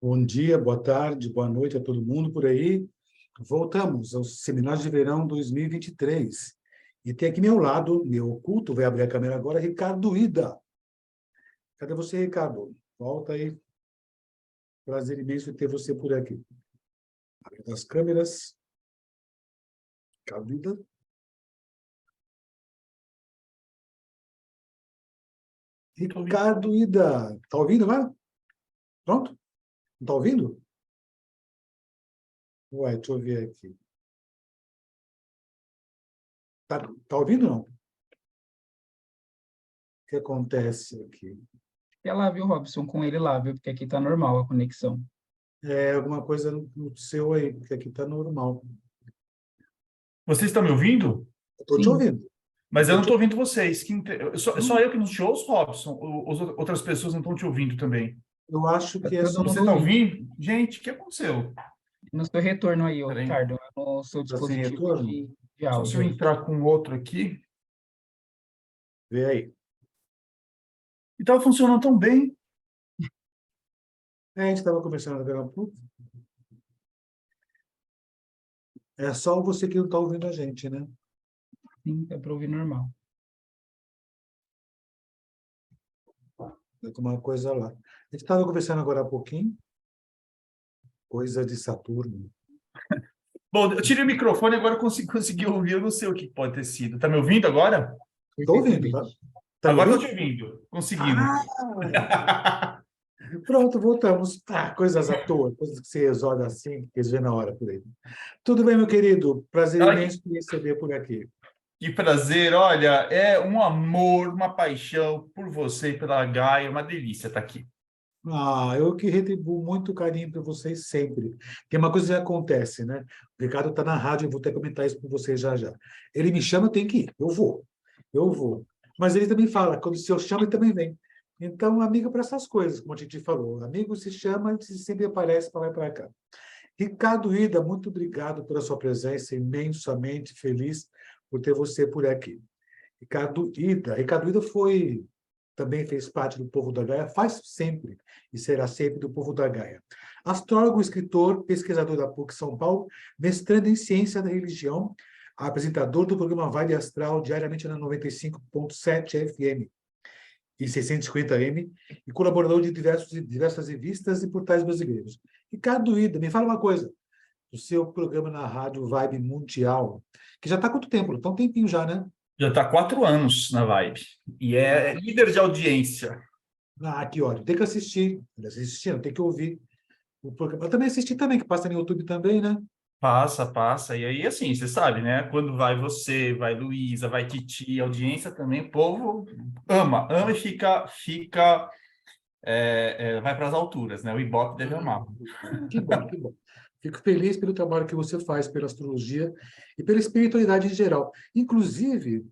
Bom dia, boa tarde, boa noite a todo mundo por aí. Voltamos ao Seminário de Verão 2023. E tem aqui meu lado, meu oculto, vai abrir a câmera agora, Ricardo Ida. Cadê você, Ricardo? Volta aí. Prazer imenso ter você por aqui. Abre as câmeras. Ricardo Ida. Ricardo Ida. Tá ouvindo, vai? Pronto? Não tá ouvindo? Ué, deixa eu ver aqui. Tá ouvindo, não? O que acontece aqui? É lá, viu, Robson? Com ele lá, viu? Porque aqui tá normal a conexão. É alguma coisa no seu aí, porque aqui tá normal. Vocês estão me ouvindo? Estou te Sim. ouvindo. Mas eu não estou ouvindo vocês. Só eu que não te ouço, Robson? Outras pessoas não estão te ouvindo também? Eu acho Tá que é todo só mundo Você está ouvindo? Gente, o que aconteceu? No seu retorno aí, ô, Peraí. Ricardo, no seu Tá sem dispositivo retorno? de Só se eu áudio. entrar com outro aqui. Vê aí. E estava funcionando tão bem. A gente estava conversando agora há pouco. É só você que não está ouvindo a gente, né? Sim, dá para ouvir normal. É uma coisa lá. A gente estava conversando agora há pouquinho. Coisa de Saturno. Bom, eu tirei o microfone e agora eu consegui ouvir. Eu não sei o que pode ter sido. Está me ouvindo agora? Estou ouvindo, tá? Perfeitamente. Tá me Agora estou ouvindo? te ouvindo. Conseguimos. Pronto, voltamos. Coisas à toa, coisas que se resolvem assim, que eles vêem na hora por aí. Tudo bem, meu querido? Prazer Ai, imenso te receber por aqui. que prazer. Olha, é um amor, uma paixão por você e pela Gaia. Uma delícia estar aqui. Eu que retribuo muito carinho para vocês sempre. Tem uma coisa que acontece, né? O Ricardo está na rádio, eu vou até comentar isso com vocês já já. Ele me chama, eu tenho que ir. Eu vou. Eu vou. Mas ele também fala, quando se eu chamo, ele também vem. Então, amigo para essas coisas, como a gente falou. Amigo se chama, a gente sempre aparece para lá e para cá. Ricardo Ida, muito obrigado pela sua presença, imensamente feliz por ter você por aqui. Ricardo Ida também fez parte do povo da Gaia, faz sempre e será sempre do povo da Gaia. Astrólogo, escritor, pesquisador da PUC São Paulo, mestrando em ciência da religião, apresentador do programa Vibe Astral, diariamente na 95.7 FM e 650M, e colaborador de diversas revistas e portais brasileiros. Ricardo Ida, me fala uma coisa, o seu programa na Rádio Vibe Mundial, que já está há quanto tempo? Está um tempinho já, né? Já está 4 anos na Vibe. E é líder de audiência. Que ótimo. Tem que assistir. Tem que ouvir o programa. Eu também assisti também, que passa no YouTube também, né? Passa. E aí, assim, você sabe, né? Quando vai você, vai Luísa, vai Titi, audiência também, o povo ama e vai para as alturas, né? O Ibope deve amar. Que bom, que bom. Fico feliz pelo trabalho que você faz pela astrologia e pela espiritualidade em geral. Inclusive,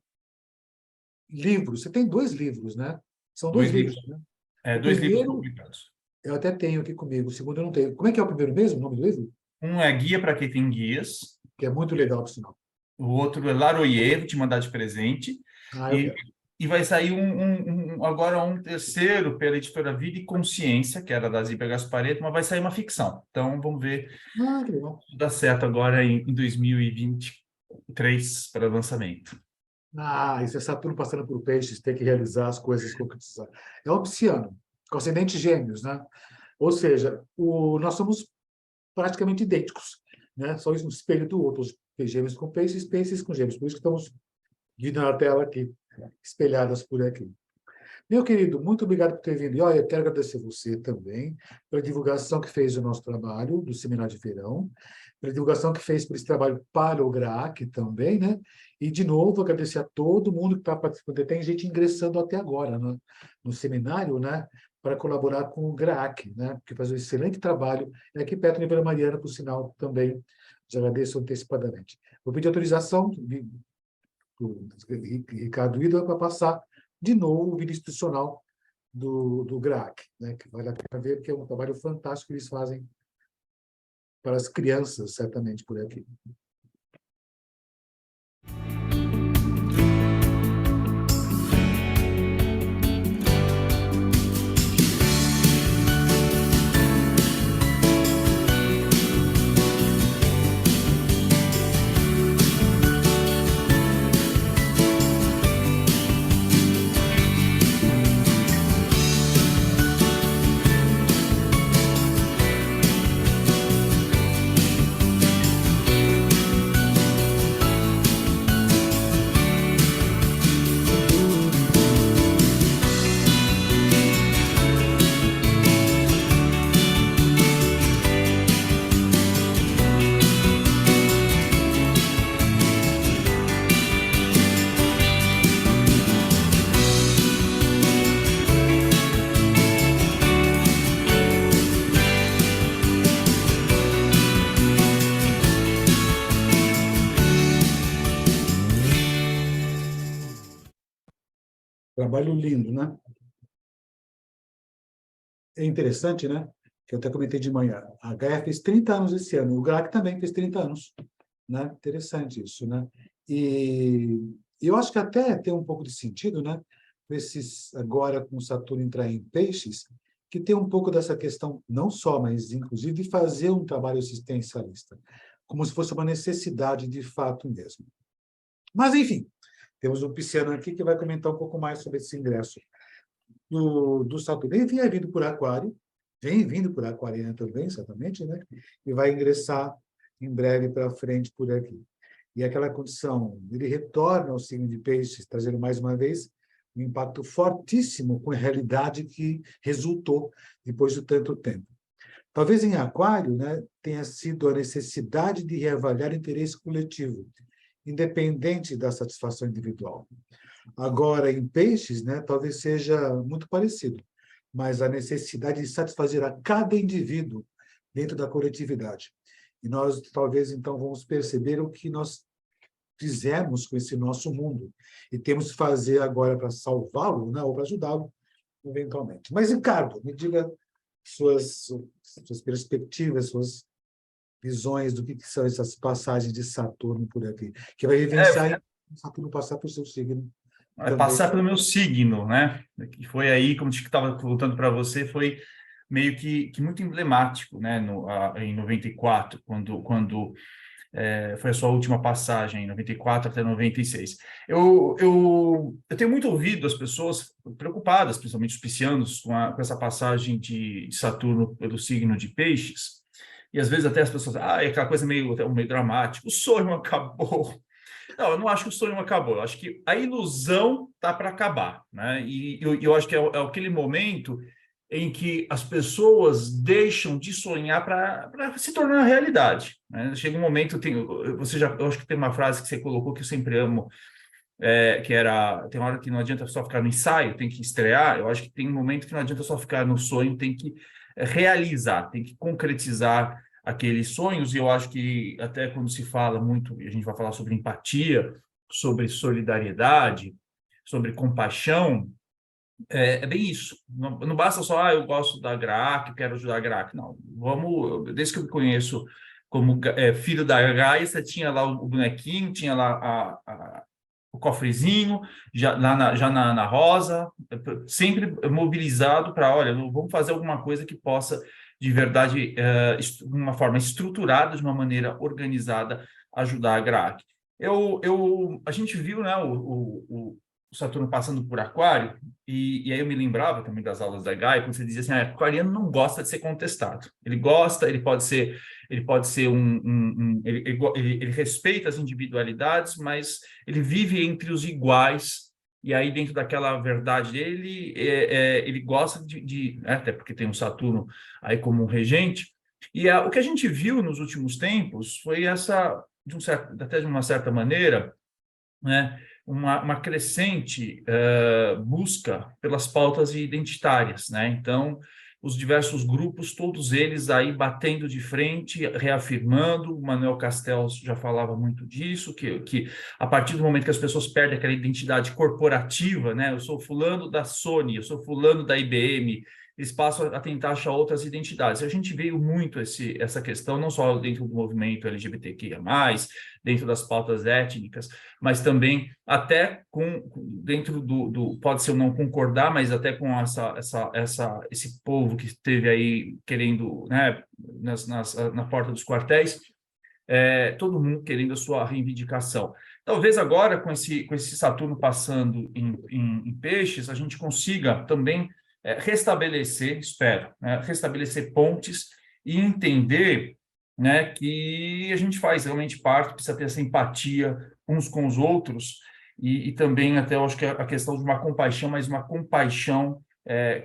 livros. Você tem 2 livros, né? São 2 Dois livros, livros, né? O 2 livros primeiro, publicados. eu até tenho aqui comigo. O segundo, eu não tenho. Como é que é o primeiro mesmo, o nome do livro? Um é Guia para quem tem guias, Que é muito legal, por sinal. o outro é Laroyer, vou te mandar de presente, Eu e, quero. e vai sair agora um terceiro pela editora Vida e Consciência, que era da Zíbia Gasparetto, mas vai sair uma ficção. Então, vamos ver Que legal. se dá certo agora em 2023 para lançamento. Isso é Saturno passando por Peixes, tem que realizar as coisas, concretizar. É o Pisciano, com ascendente Gêmeos, né? Ou seja, nós somos praticamente idênticos, né? Só um espelho do outro, os Gêmeos com Peixes, Peixes com Gêmeos. Por isso que estamos vindo na tela aqui, espelhadas por aqui. Meu querido, muito obrigado por ter vindo. E olha, eu quero agradecer você também pela divulgação que fez do nosso trabalho, do Seminário de Verão, pela divulgação que fez por esse trabalho para o GRAAC também, né? E, de novo, agradecer a todo mundo que está participando. Tem gente ingressando até agora no seminário, né? Para colaborar com o GRAAC, né? Que faz um excelente trabalho. É aqui perto de Vila Mariana, por sinal, também. Já agradeço antecipadamente. Vou pedir autorização do Ricardo Ida para passar de novo o vídeo institucional do GRAAC, né? Que vale a pena ver, porque é um trabalho fantástico que eles fazem para as crianças, certamente, por aqui. Trabalho lindo, né? É interessante, né? Que eu até comentei de manhã. A Gaia fez 30 anos esse ano. O GRAAC também fez 30 anos. Né? Interessante isso, né? E eu acho que até tem um pouco de sentido, né? Agora com o Saturno entrar em Peixes, que tem um pouco dessa questão, não só, mas inclusive de fazer um trabalho assistencialista, como se fosse uma necessidade de fato mesmo. Mas, enfim, temos um pisciano aqui que vai comentar um pouco mais sobre esse ingresso do Saturno. Ele vinha vindo por Aquário, vem vindo por Aquariano também, certamente, né? E vai ingressar em breve para frente por aqui. E aquela condição, ele retorna ao signo de Peixes, trazendo mais uma vez um impacto fortíssimo com a realidade que resultou depois de tanto tempo. Talvez em Aquário, né, tenha sido a necessidade de reavaliar o interesse coletivo, independente da satisfação individual. Agora, em Peixes, né, talvez seja muito parecido, mas a necessidade de satisfazer a cada indivíduo dentro da coletividade. E nós, talvez, então, vamos perceber o que nós fizemos com esse nosso mundo e temos que fazer agora para salvá-lo, né, ou para ajudá-lo, eventualmente. Mas, Ricardo, me diga suas perspectivas, suas visões do que são essas passagens de Saturno por aqui, que vai vivenciar Saturno passar por seu signo. Vai passar pelo meu signo, né? Que foi aí, como eu estava voltando para você, foi meio que muito emblemático, né? Em 94, quando foi a sua última passagem, em 94 até 96. Eu tenho muito ouvido as pessoas preocupadas, principalmente os piscianos, com essa passagem de Saturno pelo signo de Peixes, e às vezes até as pessoas, é aquela coisa meio dramática, o sonho acabou. Não, eu não acho que o sonho acabou, eu acho que a ilusão está para acabar, né? E eu acho que é aquele momento em que as pessoas deixam de sonhar para se tornar realidade, né? Chega um momento, eu acho que tem uma frase que você colocou que eu sempre amo, que era, tem uma hora que não adianta só ficar no ensaio, tem que estrear. Eu acho que tem um momento que não adianta só ficar no sonho, tem que realizar, tem que concretizar aqueles sonhos. E eu acho que até quando se fala muito, e a gente vai falar sobre empatia, sobre solidariedade, sobre compaixão, é bem isso. Não basta só, eu gosto da GRAAC, quero ajudar a GRAAC. Não, desde que eu me conheço como filho da Gaia, você tinha lá o bonequinho, tinha lá o cofrezinho, já na Rosa, sempre mobilizado para, olha, vamos fazer alguma coisa que possa, de verdade, de uma forma estruturada, de uma maneira organizada, ajudar a GRAAC. A gente viu, né, o Saturno passando por Aquário, e aí eu me lembrava também das aulas da Gaia, quando você dizia assim, aquariano não gosta de ser contestado. Ele gosta, ele pode ser ele respeita as individualidades, mas ele vive entre os iguais, e aí dentro daquela verdade dele, ele gosta até porque tem um Saturno aí como um regente, e o que a gente viu nos últimos tempos foi até de uma certa maneira, né, uma crescente busca pelas pautas identitárias, né? Então, os diversos grupos, todos eles aí batendo de frente, reafirmando. O Manuel Castells já falava muito disso, que a partir do momento que as pessoas perdem aquela identidade corporativa, né? Eu sou fulano da Sony, eu sou fulano da IBM, eles passam a tentar achar outras identidades. A gente veio muito essa questão, não só dentro do movimento LGBTQIA+, dentro das pautas étnicas, mas também até dentro pode ser eu não concordar, mas até com esse povo que esteve aí querendo, né, na porta dos quartéis, todo mundo querendo a sua reivindicação. Talvez agora, com esse Saturno passando em Peixes, a gente consiga também restabelecer, espero, né, restabelecer pontes e entender, né, que a gente faz realmente parte, precisa ter essa empatia uns com os outros e também até eu acho que a questão de uma compaixão, mas uma compaixão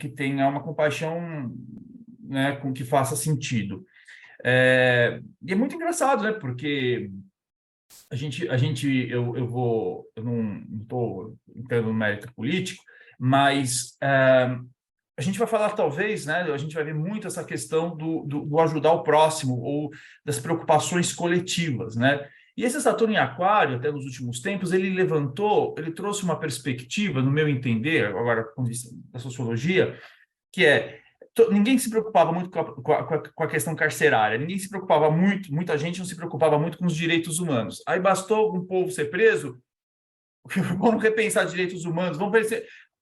que tenha uma compaixão, né, com que faça sentido. E é muito engraçado, né, porque eu não estou entrando no mérito político, mas a gente vai falar, talvez, né, a gente vai ver muito essa questão do ajudar o próximo ou das preocupações coletivas, né? E esse Saturno em Aquário, até nos últimos tempos, ele trouxe uma perspectiva, no meu entender, agora com vista da sociologia, que ninguém se preocupava muito com a questão carcerária, ninguém se preocupava muito, muita gente não se preocupava muito com os direitos humanos. Aí bastou um povo ser preso, vamos repensar direitos humanos, vamos pensar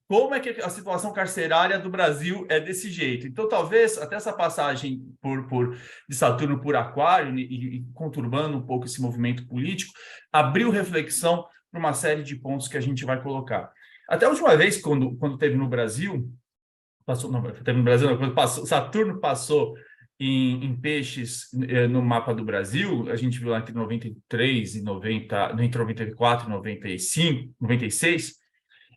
como é que a situação carcerária do Brasil é desse jeito. Então, talvez, até essa passagem de Saturno por Aquário e conturbando um pouco esse movimento político, abriu reflexão para uma série de pontos que a gente vai colocar. Até a última vez, quando teve no Brasil, quando Saturno passou em Peixes no mapa do Brasil, a gente viu lá entre 93 e 90, entre 94 e 95, 96,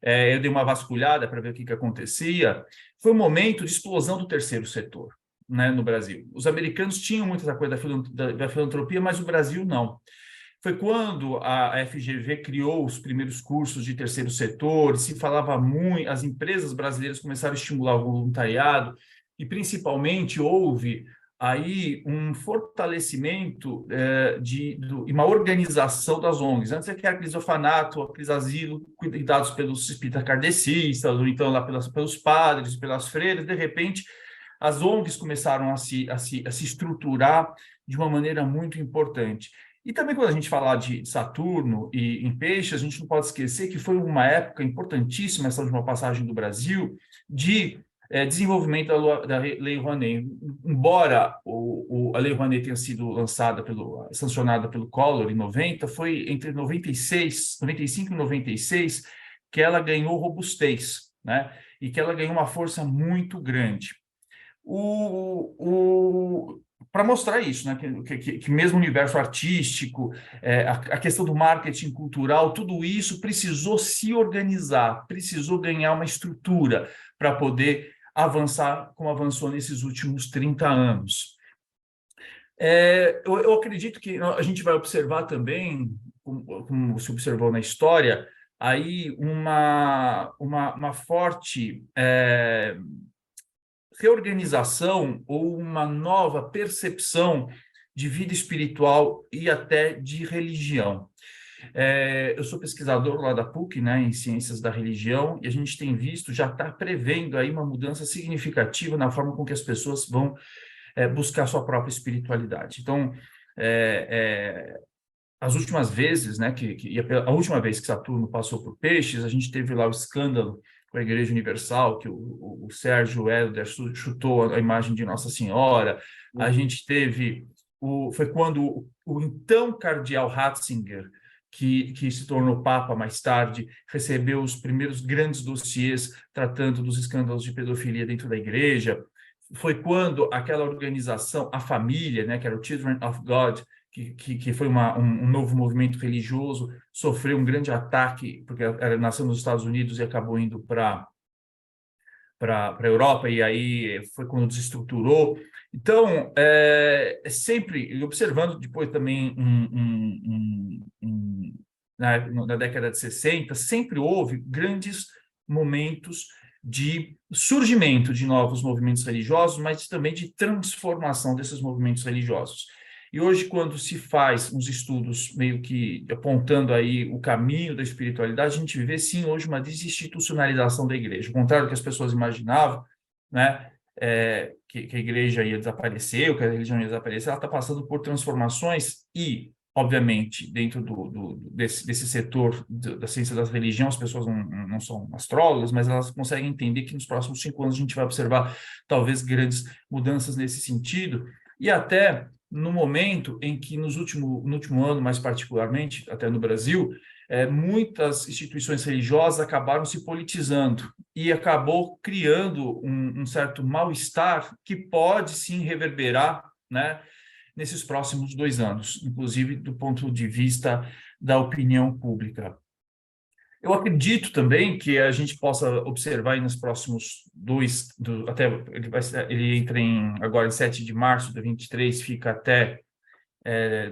eu dei uma vasculhada para ver o que acontecia. Foi um momento de explosão do terceiro setor, né, no Brasil. Os americanos tinham muita coisa da filantropia, mas o Brasil não. Foi quando a FGV criou os primeiros cursos de terceiro setor, se falava muito, as empresas brasileiras começaram a estimular o voluntariado, e principalmente houve aí um fortalecimento e uma organização das ONGs. Antes era aqueles orfanato, aqueles asilos cuidados pelos espíritas kardecistas, ou então lá pelos padres, pelas freiras. De repente, as ONGs começaram a se estruturar de uma maneira muito importante. E também quando a gente falar de Saturno e em Peixes, a gente não pode esquecer que foi uma época importantíssima, essa última passagem do Brasil, de desenvolvimento da Lei Rouanet. Embora a Lei Rouanet tenha sido sancionada pelo Collor em 90, foi entre 95 e 96 que ela ganhou robustez, né? E que ela ganhou uma força muito grande. Para mostrar isso, né, que mesmo o universo artístico, a questão do marketing cultural, tudo isso precisou se organizar, precisou ganhar uma estrutura para poder avançar como avançou nesses últimos 30 anos. Eu acredito que a gente vai observar também, como se observou na história, aí uma forte reorganização ou uma nova percepção de vida espiritual e até de religião. Eu sou pesquisador lá da PUC, né, em Ciências da Religião, e a gente tem visto, já está prevendo aí uma mudança significativa na forma com que as pessoas vão buscar sua própria espiritualidade. Então, as últimas vezes, né, a última vez que Saturno passou por Peixes, a gente teve lá o escândalo com a Igreja Universal, que o Sérgio Helder chutou a imagem de Nossa Senhora. A gente teve foi quando o então cardeal Ratzinger, que se tornou Papa mais tarde, recebeu os primeiros grandes dossiês tratando dos escândalos de pedofilia dentro da igreja. Foi quando aquela organização, a família, né, que era o Children of God, que foi um novo movimento religioso, sofreu um grande ataque, porque nasceu nos Estados Unidos e acabou indo para a Europa, e aí foi quando desestruturou. Então, sempre, observando depois também na década de 60, sempre houve grandes momentos de surgimento de novos movimentos religiosos, mas também de transformação desses movimentos religiosos. E hoje, quando se faz uns estudos meio que apontando aí o caminho da espiritualidade, a gente vê, sim, hoje uma desinstitucionalização da igreja. Ao contrário do que as pessoas imaginavam, né, que a igreja ia desaparecer, ou que a religião ia desaparecer, ela está passando por transformações e, obviamente, dentro desse setor da ciência da religião, as pessoas não são astrólogas, mas elas conseguem entender que nos próximos 5 anos a gente vai observar talvez grandes mudanças nesse sentido, e até no momento em que no último ano, mais particularmente, até no Brasil, muitas instituições religiosas acabaram se politizando e acabou criando um certo mal-estar que pode, sim, reverberar, né, nesses próximos 2 anos, inclusive do ponto de vista da opinião pública. Eu acredito também que a gente possa observar aí nos próximos até ele entra agora em 7 de março de 2023, fica até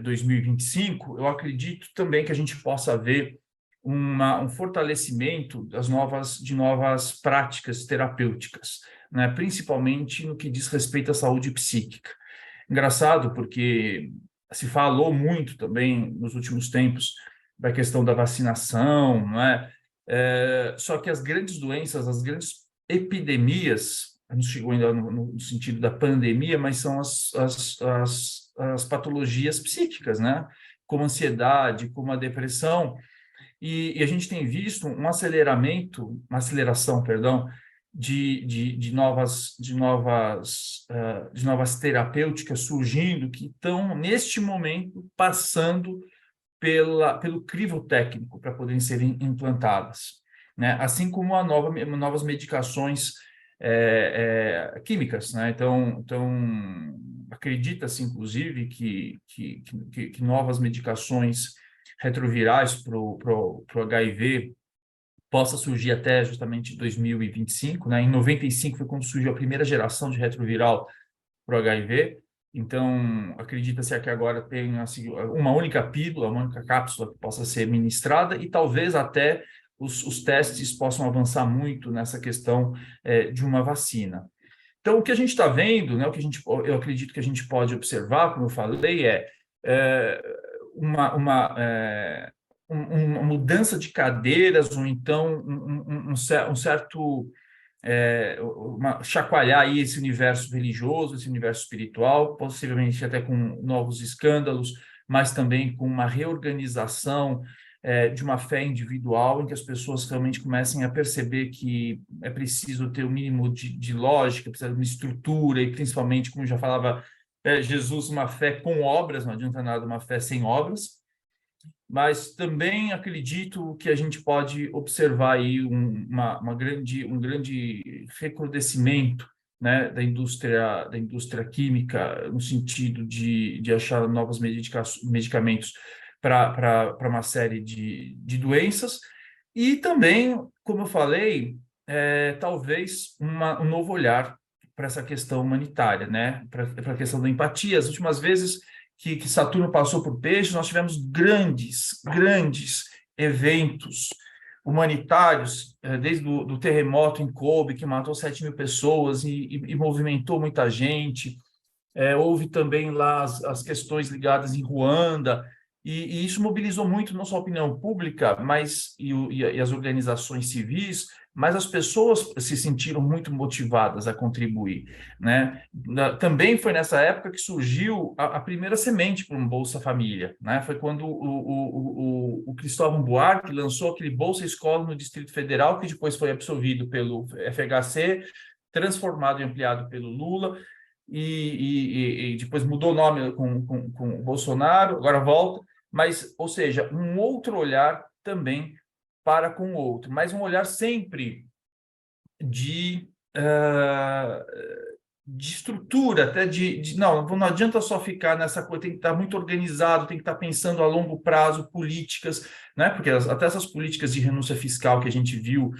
2025, eu acredito também que a gente possa ver um fortalecimento de novas práticas terapêuticas, né? Principalmente no que diz respeito à saúde psíquica. Engraçado, porque se falou muito também nos últimos tempos da questão da vacinação, não é? Só que as grandes doenças, as grandes epidemias, não chegou ainda no sentido da pandemia, mas são as patologias psíquicas, né? Como a ansiedade, como a depressão, e a gente tem visto uma aceleração, perdão, de novas terapêuticas surgindo que estão, neste momento, passando pelo crivo técnico para poderem ser implantadas, né? Assim como novas medicações químicas, né? Então acredita-se, inclusive, que novas medicações retrovirais para o HIV possa surgir até justamente 2025, né? Em 95 foi quando surgiu a primeira geração de retroviral para o HIV. Então, acredita-se que agora tem uma única pílula, uma única cápsula que possa ser ministrada e talvez até os testes possam avançar muito nessa questão de uma vacina. Então, o que a gente está vendo, né, eu acredito que a gente pode observar, como eu falei, uma mudança de cadeiras, ou então um certo chacoalhar aí esse universo religioso, esse universo espiritual, possivelmente até com novos escândalos, mas também com uma reorganização de uma fé individual, em que as pessoas realmente comecem a perceber que é preciso ter o mínimo de lógica, precisa de uma estrutura, e principalmente, como já falava Jesus, uma fé com obras, não adianta nada uma fé sem obras. Mas também acredito que a gente pode observar aí um grande recrudescimento, né, da indústria química, no sentido de achar novos medicamentos para uma série de doenças, e também, como eu falei, talvez um novo olhar para essa questão humanitária, né, para a questão da empatia. As últimas vezes que Saturno passou por Peixes, nós tivemos grandes eventos humanitários, desde do terremoto em Kobe, que matou 7.000 pessoas e movimentou muita gente. Houve também lá as questões ligadas em Ruanda, e isso mobilizou muito não só a opinião pública, mas e as organizações civis, mas as pessoas se sentiram muito motivadas a contribuir, né? Também foi nessa época que surgiu a primeira semente para um Bolsa Família, né? Foi quando o Cristóvão Buarque lançou aquele Bolsa Escola no Distrito Federal, que depois foi absorvido pelo FHC, transformado e ampliado pelo Lula, e depois mudou o nome com o Bolsonaro, agora volta, mas, ou seja, um outro olhar também para com o outro, mas um olhar sempre de estrutura, até não adianta só ficar nessa coisa, tem que estar muito organizado, tem que estar pensando a longo prazo, políticas, né? Porque até essas políticas de renúncia fiscal que a gente viu,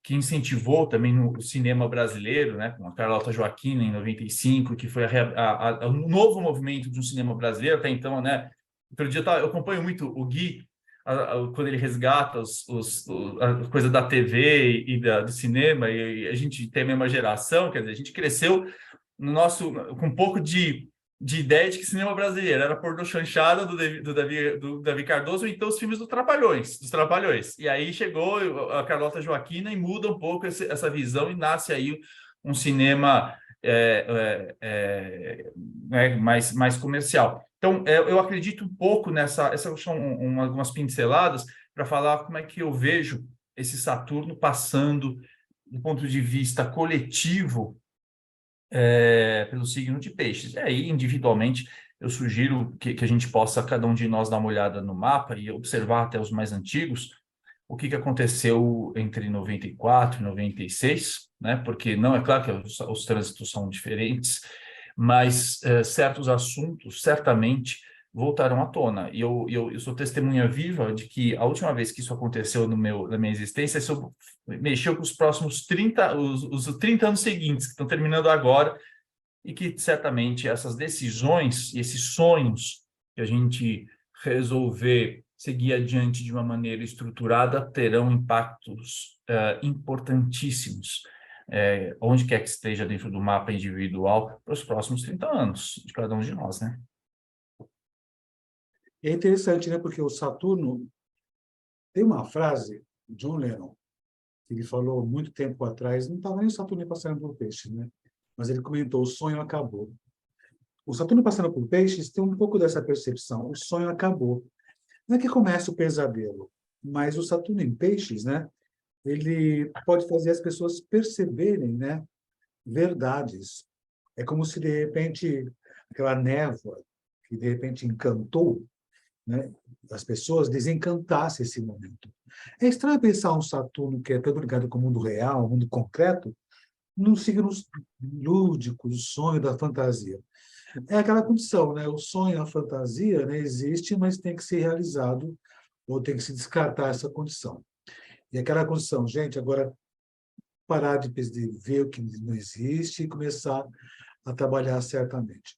que incentivou também no cinema brasileiro, né, com a Carlota Joaquina em 95, que foi o novo movimento de um cinema brasileiro, até então, né? Outro dia eu acompanho muito o Gui, quando ele resgata a coisa da TV e do cinema, e a gente tem a mesma geração, quer dizer, a gente cresceu com um pouco de ideia de que cinema brasileiro era pornô chanchada do Davi Cardoso, ou então os filmes dos Trapalhões. E aí chegou a Carlota Joaquina e muda um pouco essa visão e nasce aí um cinema mais comercial. Então, eu acredito um pouco essas são algumas pinceladas para falar como é que eu vejo esse Saturno passando do ponto de vista coletivo pelo signo de Peixes. E aí, individualmente, eu sugiro que a gente possa, cada um de nós, dar uma olhada no mapa e observar até os mais antigos, o que aconteceu entre 94 e 96, né? Porque não é claro que os trânsitos são diferentes, mas certos assuntos certamente voltarão à tona. E eu sou testemunha viva de que a última vez que isso aconteceu na minha existência, isso mexeu com os próximos 30, os 30 anos seguintes, que estão terminando agora, e que certamente essas decisões e esses sonhos que a gente resolver seguir adiante de uma maneira estruturada terão impactos importantíssimos, onde quer que esteja dentro do mapa individual, para os próximos 30 anos de cada um de nós, né? É interessante, né? Porque o Saturno tem uma frase, John Lennon, que ele falou muito tempo atrás, não estava nem o Saturno passando por Peixes, né? Mas ele comentou: o sonho acabou. O Saturno passando por Peixes tem um pouco dessa percepção: o sonho acabou. Não é que começa o pesadelo, mas o Saturno em Peixes, né? Ele pode fazer as pessoas perceberem, né, verdades. É como se, de repente, aquela névoa que, de repente, encantou, né, as pessoas, desencantasse esse momento. É estranho pensar um Saturno que é todo ligado com o mundo real, o mundo concreto, nos signos lúdicos, o sonho da fantasia. É aquela condição, né? O sonho, a fantasia, né, existe, mas tem que ser realizado, ou tem que se descartar essa condição. E aquela condição, gente, agora parar de ver o que não existe e começar a trabalhar certamente.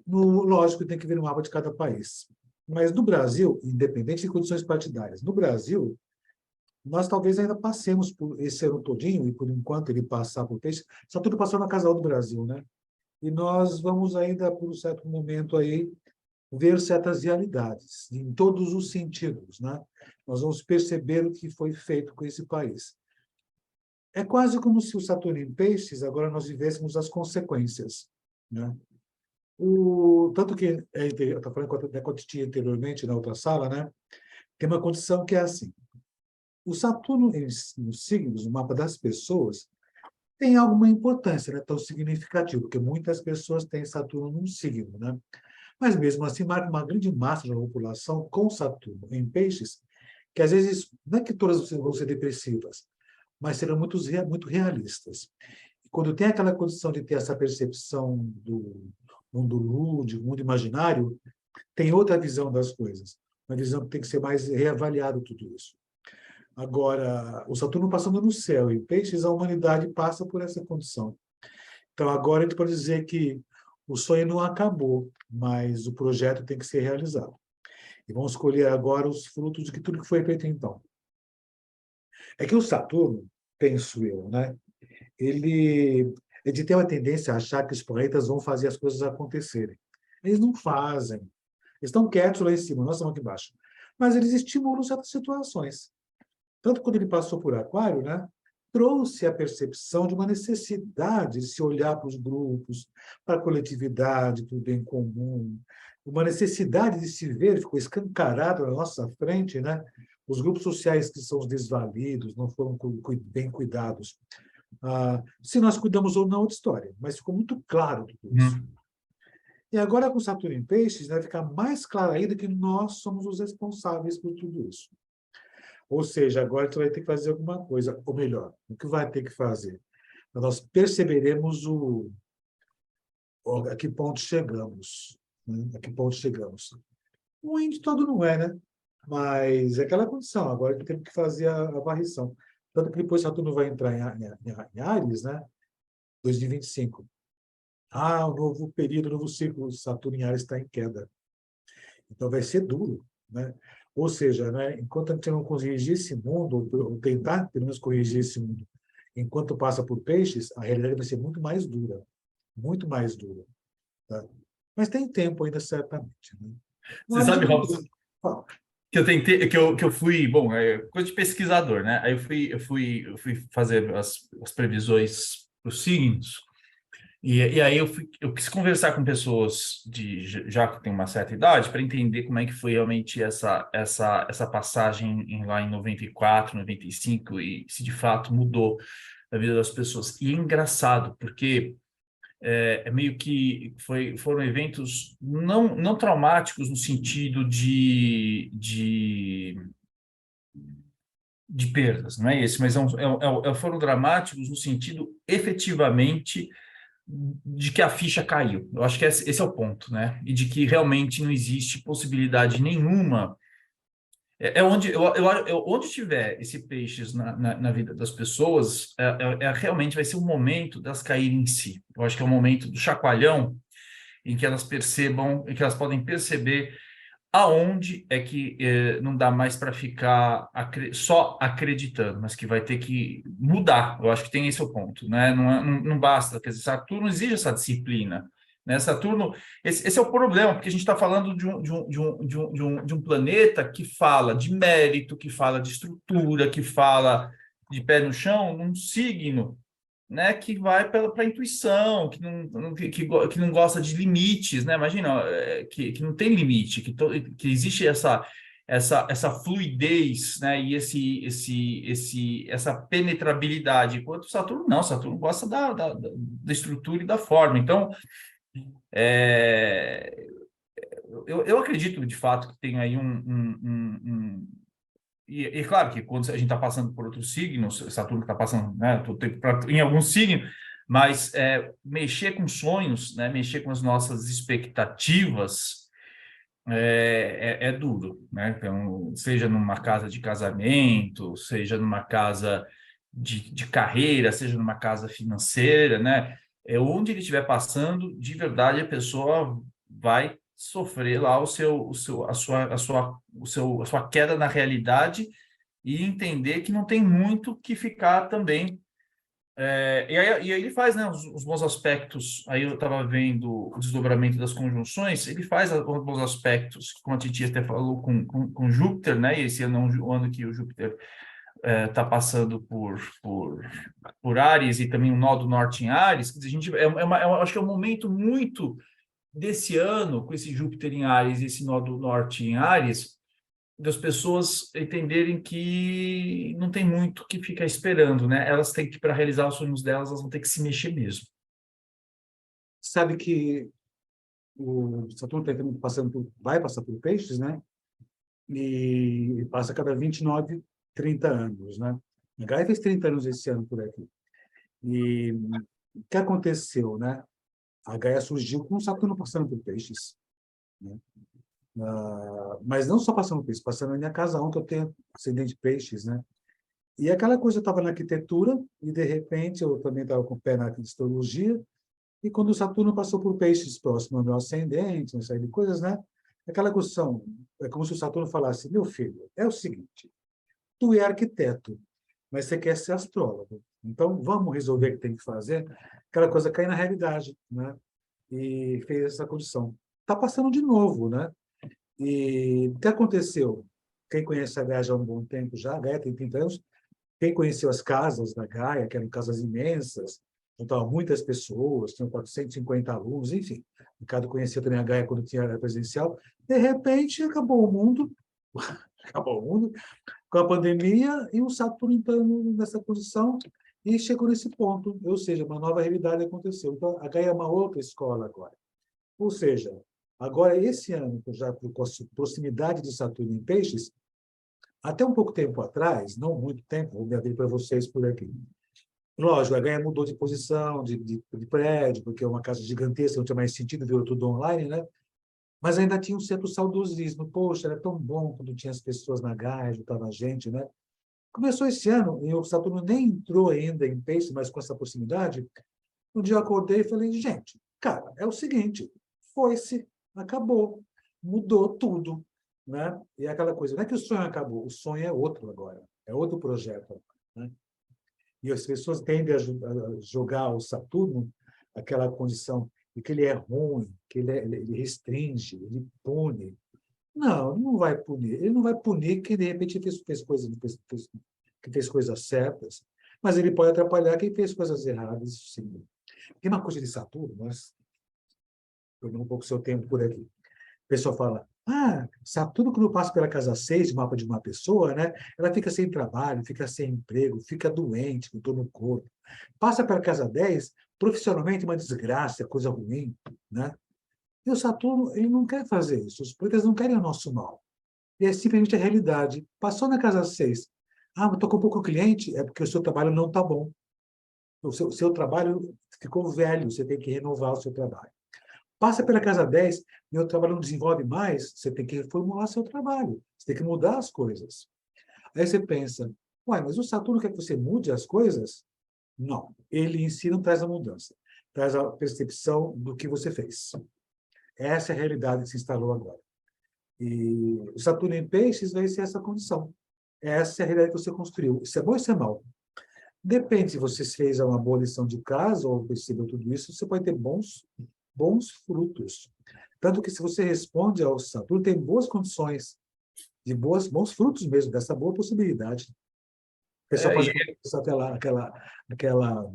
Lógico, tem que ver no mapa de cada país. Mas no Brasil, independente de condições partidárias, no Brasil, nós talvez ainda passemos por esse ano todinho, e por enquanto ele passar por Peixe, Saturno passou na Casal do Brasil, né? E nós vamos ainda, por um certo momento aí, ver certas realidades, em todos os sentidos, né? Nós vamos perceber o que foi feito com esse país. É quase como se o Saturno em Peixes, agora nós vivêssemos as consequências, né? Tanto que, eu estava falando com a Titia anteriormente, na outra sala, né? Tem uma condição que é assim: o Saturno nos signos, no mapa das pessoas, tem alguma importância, não é tão significativo, porque muitas pessoas têm Saturno num signo, né? Mas, mesmo assim, marca uma grande massa da população com Saturno em Peixes, que às vezes, não é que todas vão ser depressivas, mas serão muito realistas. E quando tem aquela condição de ter essa percepção do mundo lúdico, mundo imaginário, tem outra visão das coisas, uma visão que tem que ser mais reavaliado tudo isso. Agora, o Saturno passando no céu, em Peixes, a humanidade passa por essa condição. Então, agora a gente pode dizer que o sonho não acabou, mas o projeto tem que ser realizado. E vamos escolher agora os frutos de tudo que foi feito então. É que o Saturno, penso eu, né? Ele tem uma tendência a achar que os planetas vão fazer as coisas acontecerem. Eles não fazem. Eles estão quietos lá em cima, nós estamos aqui embaixo. Mas eles estimulam certas situações. Tanto quando ele passou por Aquário, né, trouxe a percepção de uma necessidade de se olhar para os grupos, para a coletividade, para o bem comum, uma necessidade de se ver, ficou escancarado na nossa frente, né? Os grupos sociais que são os desvalidos, não foram bem cuidados. Se nós cuidamos ou não, outra história, mas ficou muito claro tudo isso. E agora, com Saturno em Peixes, vai ficar mais claro ainda que nós somos os responsáveis por tudo isso. Ou seja, agora você vai ter que fazer alguma coisa, ou melhor, o que vai ter que fazer? Nós perceberemos a que ponto chegamos. Né? A que ponto chegamos. Ruim de todo não é, né? Mas é aquela condição, agora que temos que fazer a varrição. Tanto que depois Saturno vai entrar em Áries, né? 2025. O novo período, o novo ciclo, Saturno em Áries está em queda. Então vai ser duro, né? Ou seja, né, enquanto a gente não corrigir esse mundo, ou tentar, pelo menos, corrigir esse mundo, enquanto passa por peixes, a realidade vai ser muito mais dura. Muito mais dura. Tá? Mas tem tempo ainda, certamente. Né? Não Você há de sabe, não. Robson, que eu tentei, que eu fui, bom, é coisa de pesquisador, né? Aí eu fui fazer as previsões para os signos, e aí eu quis conversar com pessoas já que tem uma certa idade para entender como é que foi realmente essa passagem lá em 94, 95 e se de fato mudou a vida das pessoas. E é engraçado, porque é meio que foram eventos não traumáticos no sentido de perdas, não é esse, mas foram dramáticos no sentido efetivamente de que a ficha caiu. Eu acho que esse é o ponto, né? E de que realmente não existe possibilidade nenhuma. Onde onde tiver esse peixes na vida das pessoas, realmente vai ser o momento delas caírem em si. Eu acho que é o momento do chacoalhão em que elas percebam, em que elas podem perceber aonde é que não dá mais para ficar só acreditando, mas que vai ter que mudar. Eu acho que tem esse o ponto, né? Não basta, quer dizer, Saturno exige essa disciplina, né? Saturno, esse é o problema, porque a gente está falando de um planeta que fala de mérito, que fala de estrutura, que fala de pé no chão, num signo, né, que vai para a intuição, que não gosta de limites, né? Imagina, que não tem limite, que existe essa fluidez, né? E essa penetrabilidade. Enquanto Saturno não, Saturno gosta da estrutura e da forma. Então, é, eu acredito de fato que tem aí e claro que quando a gente está passando por outros signos, Saturno está passando, né, em algum signo, mas mexer com sonhos, né, mexer com as nossas expectativas é duro, né? Então, seja numa casa de casamento, seja numa casa de carreira, seja numa casa financeira, né? Onde ele estiver passando, de verdade, a pessoa vai sofrer lá a sua queda na realidade e entender que não tem muito que ficar também. E aí ele faz, né, os bons aspectos. Aí eu estava vendo o desdobramento das conjunções. Ele faz os bons aspectos, como a Titi até falou, com Júpiter, né? E esse ano é o ano que o Júpiter está passando por Áries e também o nó do norte em Áries. Quer dizer, a gente, acho que é um momento muito desse ano, com esse Júpiter em Áries e esse nó do norte em Áries, das pessoas entenderem que não tem muito que ficar esperando, né? Elas têm que, para realizar os sonhos delas, elas vão ter que se mexer mesmo. Sabe que o Saturno está vai passar por peixes, né? E passa a cada 29, 30 anos, né? A Gaia fez 30 anos esse ano por aqui. E o que aconteceu, né? A Gaia surgiu com o Saturno passando por peixes, né? Mas não só passando por peixes, passando na minha casa ontem, eu tenho ascendente de peixes, né? E aquela coisa, eu estava na arquitetura e, de repente, eu também estava com o pé na astrologia, e quando o Saturno passou por peixes próximo ao meu ascendente, uma série de coisas, né? Aquela questão, é como se o Saturno falasse, meu filho, é o seguinte, tu é arquiteto, mas você quer ser astrólogo. Então, vamos resolver o que tem que fazer. Aquela coisa cair na realidade, né? E fez essa condição. Está passando de novo, né? E o que aconteceu? Quem conhece a Gaia já há um bom tempo já, a Gaia tem 30 anos, quem conheceu as casas da Gaia, que eram casas imensas, juntavam muitas pessoas, tinham 450 alunos, enfim. O Ricardo conhecia também a Gaia quando tinha presencial. De repente, acabou o mundo, acabou o mundo, com a pandemia e o Saturno entrando nessa posição e chegou nesse ponto, ou seja, uma nova realidade aconteceu. Então, a Gaia é uma outra escola agora. Ou seja, agora, esse ano, já por proximidade de Saturno em Peixes, até um pouco tempo atrás, não muito tempo, vou me abrir para vocês por aqui. Lógico, a Gaia mudou de posição, de prédio, porque é uma casa gigantesca, não tinha mais sentido, virou tudo online, né? Mas ainda tinha um certo saudosismo. Poxa, era tão bom quando tinha as pessoas na Gaia, juntava a gente, né? Começou esse ano, e o Saturno nem entrou ainda em Peixes, mas com essa proximidade. Um dia eu acordei e falei, gente, cara, é o seguinte, foi-se, acabou, mudou tudo. né? E é aquela coisa, não é que o sonho acabou, o sonho é outro agora, é outro projeto, né? E as pessoas tendem a jogar o Saturno aquela condição de que ele é ruim, que ele restringe, ele pune. Não, não vai punir. Ele não vai punir quem, de repente, que fez coisas certas, mas ele pode atrapalhar quem fez coisas erradas, sim. Tem uma coisa de Saturno, mas perdendo um pouco o seu tempo por aqui. O pessoal fala, Saturno, quando passa pela casa 6, mapa de uma pessoa, né, ela fica sem trabalho, fica sem emprego, fica doente, com dor no corpo. Passa pela casa 10, profissionalmente uma desgraça, coisa ruim, né? E o Saturno, ele não quer fazer isso. Os planetas não querem o nosso mal. E é simplesmente a realidade. Passou na casa 6. Mas estou com pouco cliente, é porque o seu trabalho não está bom. O seu trabalho ficou velho, você tem que renovar o seu trabalho. Passa pela casa 10, meu trabalho não desenvolve mais, você tem que reformular seu trabalho, você tem que mudar as coisas. Aí você pensa, mas o Saturno quer que você mude as coisas? Não, ele em si não traz a mudança, traz a percepção do que você fez. Essa é a realidade que se instalou agora. E o Saturno em Peixes vai ser essa condição. Essa é a realidade que você construiu. Isso é bom ou isso é mal? Depende se você fez uma boa lição de casa ou percebeu tudo isso, você pode ter bons frutos. Tanto que se você responde ao Saturno, tem boas condições, de bons frutos mesmo, dessa boa possibilidade. O pessoal faz aquela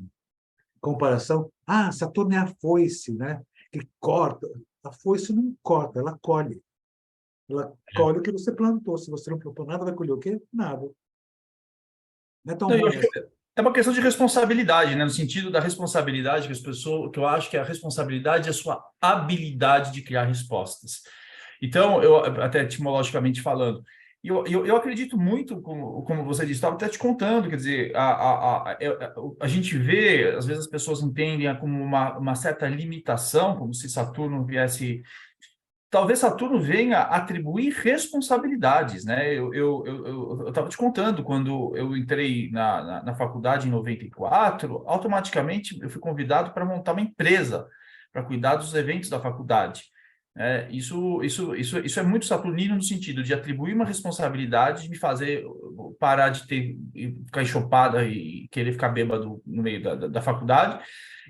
comparação. Saturno é a foice, né? Que corta. A foice não corta, ela colhe. Ela colhe o que você plantou. Se você não plantou nada, vai colher o quê? Nada. Não é tão Não, eu ruim acho assim. que é uma questão de responsabilidade, né? No sentido da responsabilidade que as pessoas, que eu acho que a responsabilidade é a sua habilidade de criar respostas. Então, eu até etimologicamente falando, eu acredito muito, como você disse, estava até te contando, quer dizer, a gente vê, às vezes as pessoas entendem como uma certa limitação, como se Saturno viesse. Talvez Saturno venha atribuir responsabilidades, né? Eu estava te contando, quando eu entrei na faculdade em 94, automaticamente eu fui convidado para montar uma empresa para cuidar dos eventos da faculdade. Isso é muito saturnino no sentido de atribuir uma responsabilidade, de me fazer parar de ficar enxopada e querer ficar bêbado no meio da faculdade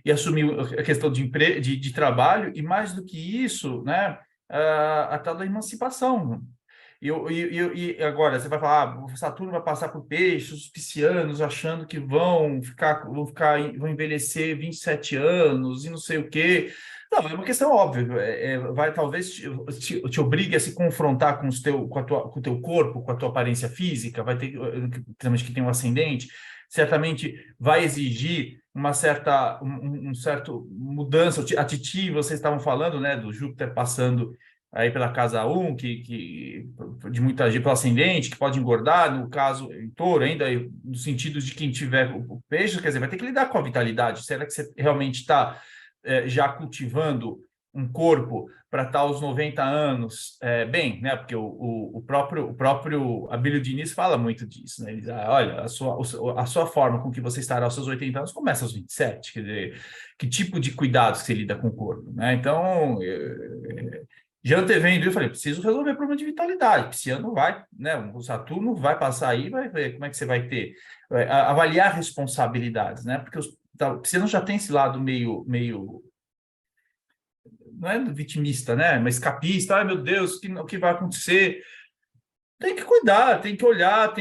e assumir a questão de trabalho, e mais do que isso, né? A tal da emancipação. E agora, você vai falar, o Saturno vai passar por Peixes, os piscianos achando que vão envelhecer 27 anos e não sei o quê. Não, é uma questão óbvia. Vai talvez te obrigue a se confrontar com o teu corpo, com a tua aparência física, vai ter, principalmente que tem um ascendente, certamente vai exigir uma certa mudança. A Titi, vocês estavam falando, né, do Júpiter passando aí pela casa 1, que de muita gente, pelo ascendente, que pode engordar, no caso, em touro, ainda no sentido de quem tiver o peixe, quer dizer, vai ter que lidar com a vitalidade. Será que você realmente está já cultivando um corpo para estar aos 90 anos bem, né? Porque o próprio Abílio Diniz fala muito disso, né? Ele diz, olha, a sua forma com que você estará aos seus 80 anos começa aos 27, quer dizer, que tipo de cuidados que você lida com o corpo, né? Então, já antevendo, eu falei, preciso resolver o problema de vitalidade. Pisciano vai, né? O Saturno vai passar aí, vai ver como é que você vai ter. Avaliar responsabilidades, né? Porque o Pisciano já tem esse lado meio não é vitimista, né? Mas escapista. Ai, meu Deus, o que vai acontecer? Tem que cuidar, tem que olhar,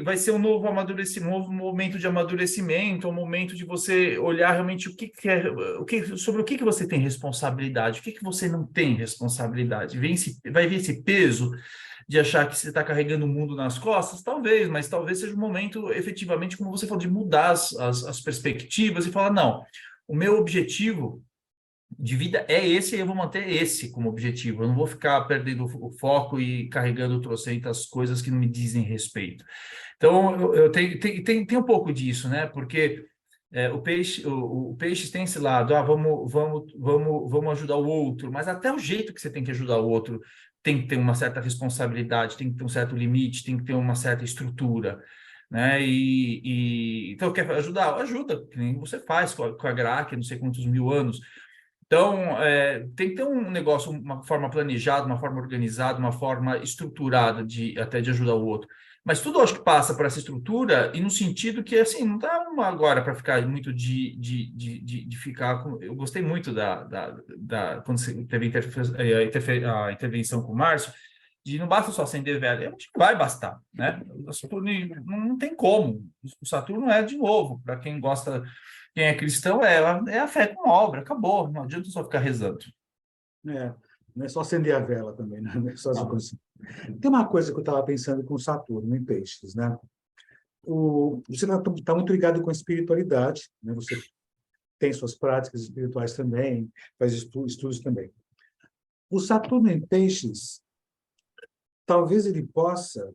vai ser um novo amadurecimento, um novo momento de amadurecimento, um momento de você olhar realmente sobre o que você tem responsabilidade, o que você não tem responsabilidade. Vai vir esse peso de achar que você está carregando o mundo nas costas? Talvez, mas talvez seja um momento, efetivamente, como você falou, de mudar as perspectivas e falar, não, o meu objetivo de vida é esse, e eu vou manter esse como objetivo. Eu não vou ficar perdendo o foco e carregando trocentas coisas que não me dizem respeito. Então, eu tenho um pouco disso, né? Porque o peixe tem esse lado, vamos ajudar o outro, mas até o jeito que você tem que ajudar o outro tem que ter uma certa responsabilidade, tem que ter um certo limite, tem que ter uma certa estrutura, né? Então, quer ajudar? Ajuda, que nem você faz com a GRAC, não sei quantos mil anos. Então, tem que ter um negócio, uma forma planejada, uma forma organizada, uma forma estruturada até de ajudar o outro. Mas tudo acho que passa por essa estrutura e no sentido que, assim, não dá agora para ficar muito de ficar com... Eu gostei muito quando você teve a intervenção com o Márcio, de não basta só acender vela. Eu acho que vai bastar, né? O Saturno não tem como. O Saturno é, de novo, para quem gosta... Quem é cristão é a fé com obra, acabou. Não adianta só ficar rezando. É, não é só acender a vela também, né? Não é só essa Não. coisa assim. Tem uma coisa que eu estava pensando com Saturno em Peixes, né? Você está muito ligado com a espiritualidade, né? Você tem suas práticas espirituais também, faz estudos também. O Saturno em Peixes, talvez ele possa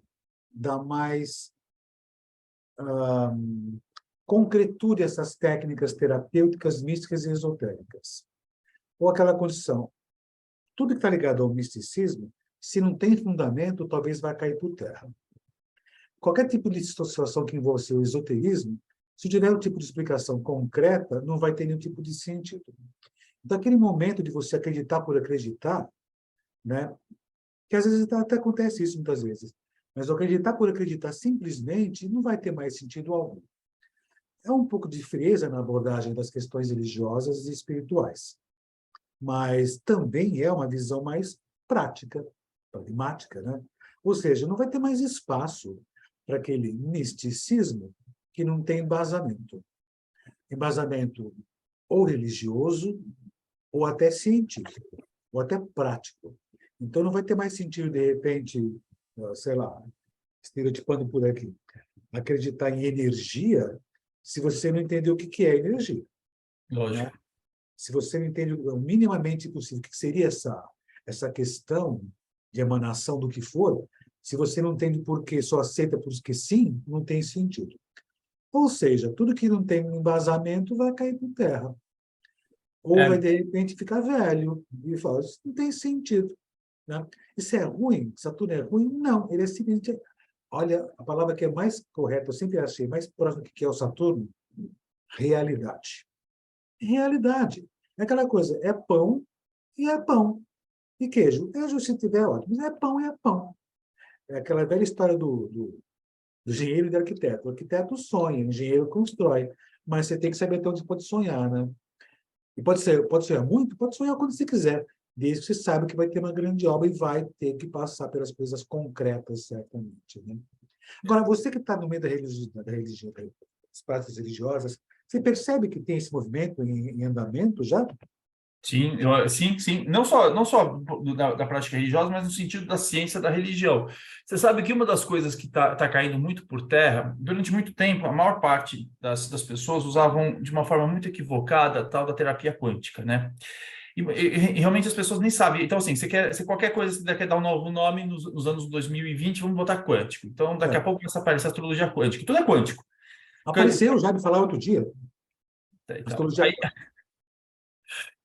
dar mais concretude a essas técnicas terapêuticas, místicas e esotéricas. Ou aquela condição, tudo que está ligado ao misticismo, se não tem fundamento, talvez vai cair por terra. Qualquer tipo de situação que envolva o esoterismo, se tiver um tipo de explicação concreta, não vai ter nenhum tipo de sentido. Então, aquele momento de você acreditar por acreditar, né, que às vezes até acontece isso muitas vezes, mas acreditar por acreditar simplesmente não vai ter mais sentido algum. É um pouco de frieza na abordagem das questões religiosas e espirituais, mas também é uma visão mais prática, pragmática, né? Ou seja, não vai ter mais espaço para aquele misticismo que não tem embasamento. Embasamento ou religioso, ou até científico, ou até prático. Então, não vai ter mais sentido, de repente, sei lá, estereotipando por aqui, acreditar em energia se você não entender o que é energia. Né? Lógico. Se você não entende o minimamente possível o que seria essa questão de emanação do que for, se você não entende por que só aceita porque sim, não tem sentido. Ou seja, tudo que não tem um embasamento vai cair por terra. Ou vai, de repente, ficar velho e falar, isso não tem sentido. Né? Isso é ruim? Saturno é ruim? Não, ele é simplesmente... Olha, a palavra que é mais correta, eu sempre achei mais próxima do que é o Saturno, realidade. Realidade. É aquela coisa, é pão e é pão. E queijo. Queijo, se tiver, ótimo. Mas é pão e é pão. É aquela velha história do engenheiro e do arquiteto. O arquiteto sonha, o engenheiro constrói. Mas você tem que saber até onde você pode sonhar, né? E pode sonhar muito, pode sonhar quando você quiser, desde que você saiba que vai ter uma grande obra e vai ter que passar pelas coisas concretas, certamente. Né? Agora, você que está no meio da religião, das práticas religiosas, você percebe que tem esse movimento em andamento já? Sim, sim. Não só da prática religiosa, mas no sentido da ciência da religião. Você sabe que uma das coisas que está caindo muito por terra, durante muito tempo, a maior parte das pessoas usavam de uma forma muito equivocada a tal da terapia quântica, né? E realmente as pessoas nem sabem. Então, assim, se qualquer coisa você quer dar um novo nome nos anos 2020, vamos botar quântico. Então, daqui a pouco começa a aparecer astrologia quântica. Tudo é quântico. Apareceu, já me falaram outro dia. Então, Astrologia.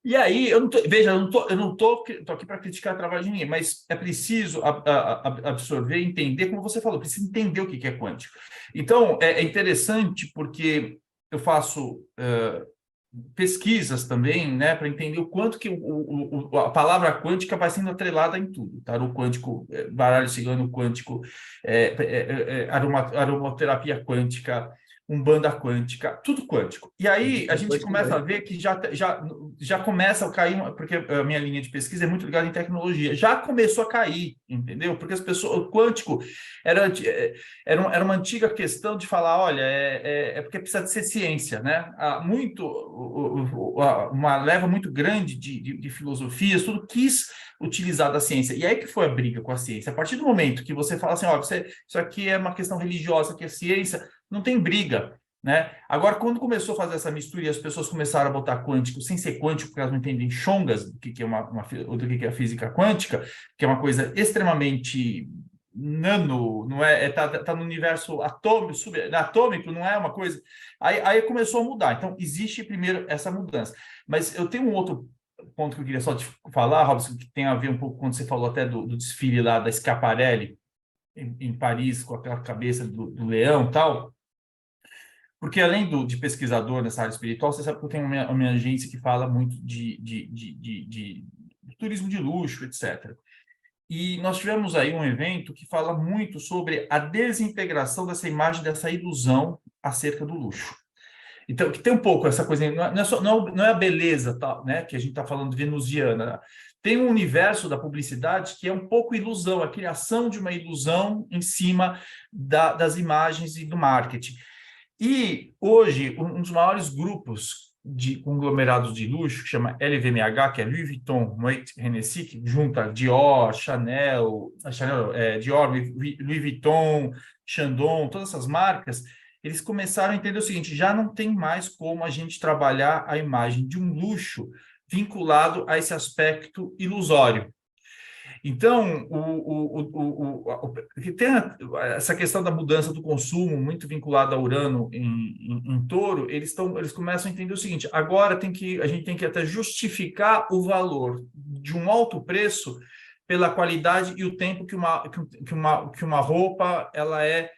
e aí, veja, eu não tô aqui para criticar o trabalho de ninguém, mas é preciso absorver, entender, como você falou, precisa entender o que é quântico. Então, é interessante porque eu faço pesquisas também, né, para entender o quanto que a palavra quântica vai sendo atrelada em tudo, tá? O quântico, baralho cigano quântico, aromaterapia quântica, umbanda quântica, tudo quântico. E aí a gente começa a ver que já começa a cair, porque a minha linha de pesquisa é muito ligada em tecnologia, já começou a cair, entendeu? Porque as pessoas, o quântico era uma antiga questão de falar, olha, porque precisa de ser ciência, né? Uma leva muito grande de filosofias, tudo quis utilizar da ciência. E aí que foi a briga com a ciência. A partir do momento que você fala assim, ó, isso aqui é uma questão religiosa, que é ciência, não tem briga, né? Agora, quando começou a fazer essa mistura e as pessoas começaram a botar quântico sem ser quântico, porque elas não entendem chongas do que é do que é a física quântica, que é uma coisa extremamente nano, não tá no universo atômico, não é uma coisa. Aí começou a mudar. Então, existe primeiro essa mudança. Mas eu tenho um outro ponto que eu queria só te falar, Robson, que tem a ver um pouco quando você falou até do desfile lá da Schiaparelli, em Paris, com aquela cabeça do leão e tal. porque além de pesquisador nessa área espiritual, você sabe que eu tenho uma minha agência que fala muito de turismo de luxo, etc. E nós tivemos aí um evento que fala muito sobre a desintegração dessa imagem, dessa ilusão acerca do luxo. Então, que tem um pouco essa coisa, não é a beleza, tá, né, que a gente está falando venusiana. Tem um universo da publicidade que é um pouco ilusão, a criação de uma ilusão em cima das imagens e do marketing. E hoje, um dos maiores grupos de conglomerados de luxo, que chama LVMH, que é Louis Vuitton, Moet Hennessy, que junta Dior, Dior, Louis Vuitton, Chandon, todas essas marcas, eles começaram a entender o seguinte: já não tem mais como a gente trabalhar a imagem de um luxo vinculado a esse aspecto ilusório. Então, tem essa questão da mudança do consumo, muito vinculada a Urano em Touro, eles começam a entender o seguinte: agora a gente tem que até justificar o valor de um alto preço pela qualidade e o tempo que uma roupa ela é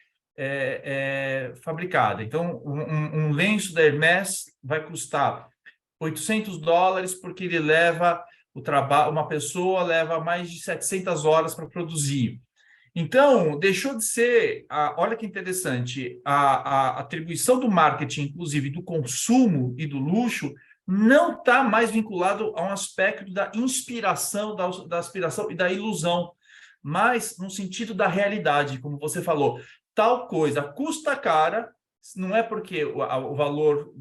fabricada. Então, um lenço da Hermès vai custar $800 porque ele leva o trabalho, uma pessoa leva mais de 700 horas para produzir. Então, deixou de ser, olha que interessante, a atribuição do marketing, inclusive do consumo e do luxo, não está mais vinculado a um aspecto da inspiração, da aspiração e da ilusão, mas no sentido da realidade, como você falou, tal coisa custa cara, não é porque o valor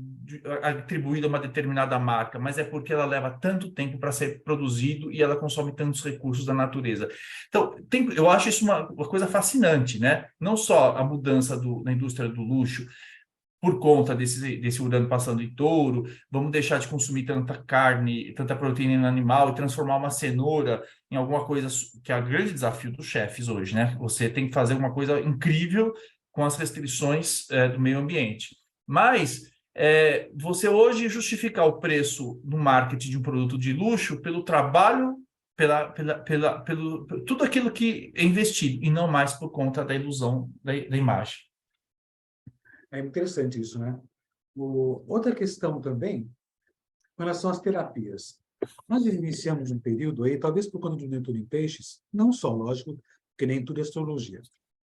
atribuído a uma determinada marca, mas é porque ela leva tanto tempo para ser produzido e ela consome tantos recursos da natureza. Então, eu acho isso uma coisa fascinante, né? Não só a mudança na indústria do luxo, por conta desse Urano passando em Touro, vamos deixar de consumir tanta carne, tanta proteína animal e transformar uma cenoura em alguma coisa que é o grande desafio dos chefes hoje, né? Você tem que fazer uma coisa incrível com as restrições do meio ambiente. Mas você hoje justificar o preço no marketing de um produto de luxo pelo trabalho, pelo tudo aquilo que é investido, e não mais por conta da ilusão da imagem. É interessante isso, né? Outra questão também, com relação às terapias. Nós iniciamos um período aí, talvez por conta do Netuno em Peixes, não só, lógico, porque nem tudo é astrologia,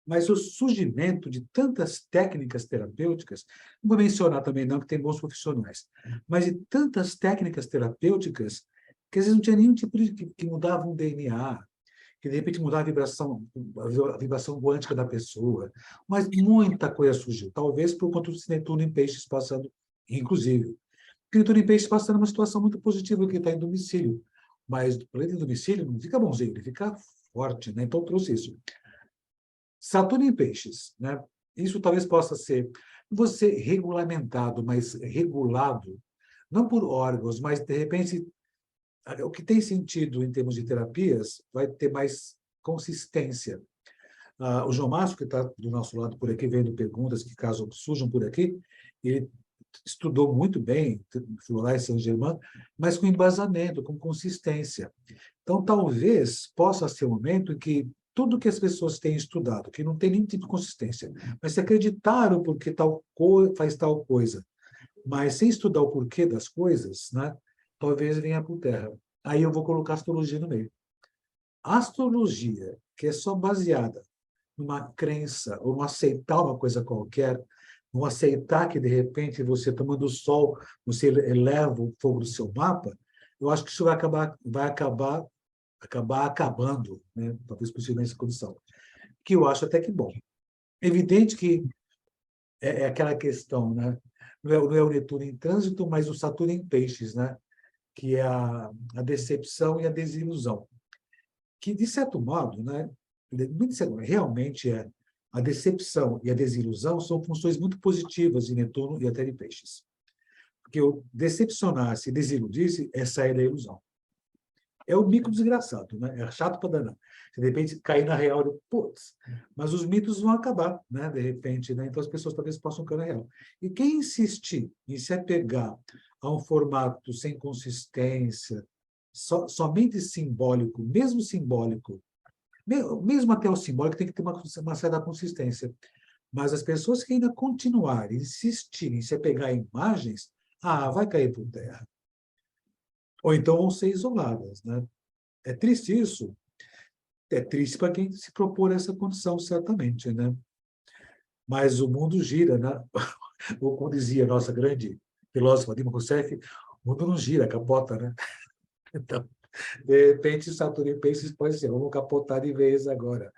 mas o surgimento de tantas técnicas terapêuticas, não vou mencionar também não, que tem bons profissionais, mas de tantas técnicas terapêuticas que às vezes não tinha nenhum tipo de que mudava um DNA, que de repente mudava a vibração quântica da pessoa, mas muita coisa surgiu, talvez por conta do Netuno em Peixes passando, inclusive. O Netuno em Peixes passando uma situação muito positiva, que está em domicílio, mas o planeta em domicílio não fica bonzinho, ele fica forte, né? Então trouxe isso. Saturno em Peixes, né? Isso talvez possa ser você regulamentado, mas regulado, não por órgãos, mas de repente o que tem sentido em termos de terapias vai ter mais consistência. O João Márcio, que está do nosso lado por aqui, vendo perguntas que caso surjam por aqui, ele estudou muito bem Florais Saint-Germain, mas com embasamento, com consistência. Então, talvez possa ser um momento em que tudo que as pessoas têm estudado, que não tem nenhum tipo de consistência, mas se acreditaram porque faz tal coisa, mas sem estudar o porquê das coisas, né, talvez venha por terra. Aí eu vou colocar a astrologia no meio. A astrologia, que é só baseada numa crença, ou no aceitar uma coisa qualquer, não aceitar que, de repente, você tomando o sol, você eleva o fogo do seu mapa, eu acho que isso vai acabar acabando, né? Talvez possível nessa condição. Que eu acho até que bom. Evidente que é aquela questão, né? Não é o Netuno em trânsito, mas o Saturno em Peixes, né? Que é a decepção e a desilusão. Que, de certo modo, né? Realmente a decepção e a desilusão são funções muito positivas de Netuno e até de Peixes. Porque o decepcionar-se e desiludir-se é sair da ilusão. É o mico desgraçado, né? É chato para danar. De repente, cair na real, putz, mas os mitos vão acabar, né? De repente, né? Então as pessoas talvez possam cair na real. E quem insistir em se apegar a um formato sem consistência, somente simbólico, mesmo até o simbólico tem que ter uma certa consistência. Mas as pessoas que ainda continuarem, insistirem em se apegar a imagens, vai cair por terra. Ou então vão ser isoladas, né? É triste isso. É triste para quem se propor essa condição, certamente, né? Mas o mundo gira, né? Ou como dizia a nossa grande filósofa Dilma Rousseff, o mundo não gira, capota, né? Então, de repente, Saturno e Peixes pode ser, vamos capotar de vez agora,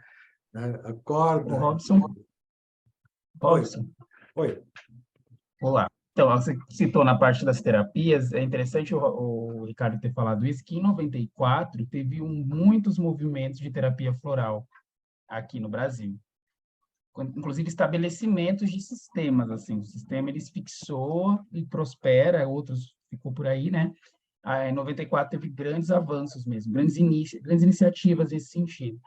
né? O Acorda. Oi, Robson, oi. olá. Então, você citou na parte das terapias, é interessante o Ricardo ter falado isso, que em 94 teve muitos movimentos de terapia floral aqui no Brasil. Inclusive estabelecimentos de sistemas, assim, o sistema ele se fixou e prospera, outros ficou por aí, né? Em 94 teve grandes avanços mesmo, grandes iniciativas nesse sentido.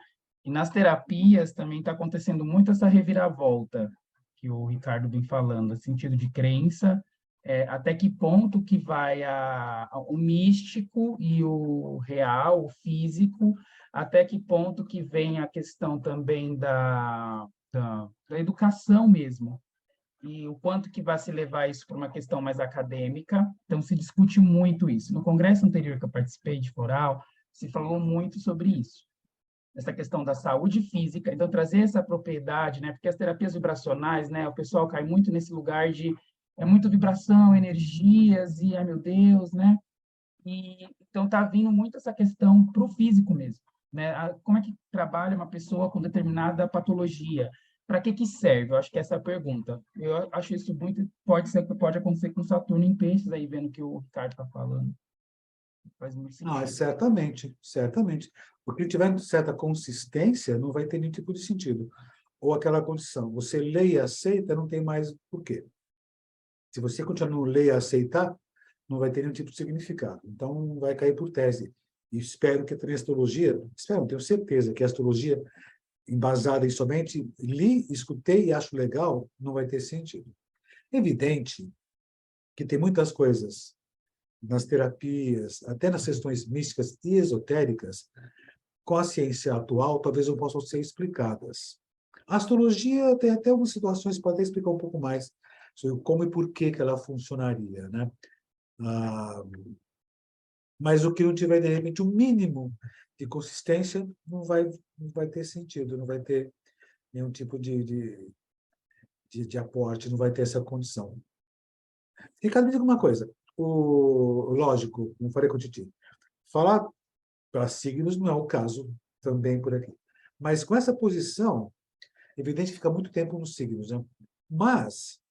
E nas terapias também está acontecendo muito essa reviravolta que o Ricardo vem falando, no sentido de crença, até que ponto que vai o místico e o real, o físico, até que ponto que vem a questão também da educação mesmo, e o quanto que vai se levar isso para uma questão mais acadêmica. Então, se discute muito isso. No congresso anterior que eu participei de Floral, se falou muito sobre isso, essa questão da saúde física, então trazer essa propriedade, né? Porque as terapias vibracionais, né? O pessoal cai muito nesse lugar de muito vibração, energias e ai meu Deus, né? E então tá vindo muito essa questão para o físico mesmo, né? Como é que trabalha uma pessoa com determinada patologia? Para que serve? Eu acho que essa é a pergunta. Eu acho isso muito pode acontecer com Saturno em Peixes aí vendo o que o Ricardo está falando. Faz muito sentido. Certamente, certamente. Porque tiver certa consistência, não vai ter nenhum tipo de sentido. Ou aquela condição, você lê e aceita, não tem mais porquê. Se você continuar no ler e aceitar, não vai ter nenhum tipo de significado. Então, vai cair por tese. E espero que a astrologia, espero, tenho certeza que a astrologia, embasada em somente li, escutei e acho legal, não vai ter sentido. É evidente que tem muitas coisas nas terapias, até nas questões místicas e esotéricas, com a ciência atual, talvez não possam ser explicadas. A astrologia tem até algumas situações, pode até explicar um pouco mais sobre como e por que ela funcionaria, né? Mas o que não tiver, de repente, um mínimo de consistência, não vai ter sentido, não vai ter nenhum tipo de aporte, não vai ter essa condição. Ricardo, me diga uma coisa. Lógico, não falei com o Titi. Falar para signos não é o caso também por aqui. Mas com essa posição, evidente que fica muito tempo nos signos, né? Mas